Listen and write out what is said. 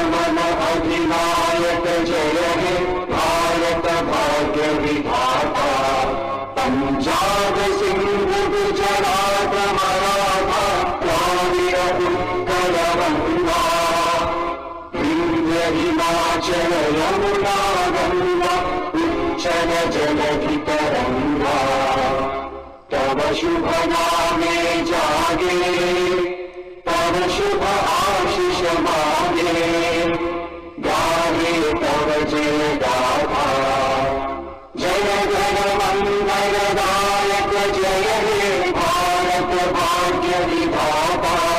मन अधिनायक जय हे भारत भाग्य विधाता। पंजाब सिंध गुजरात मराठा द्राविड़ उत्कल बंगा, विंध्य हिमाचल यमुना गंगा उच्चल जलधि तरंगा। तव शुभ नामे जागे, तव शुभ आशीष मांगे, गाहे तव जय गाथा। जय जय मंगलदायक जय हे भारत भाग्य विधाता।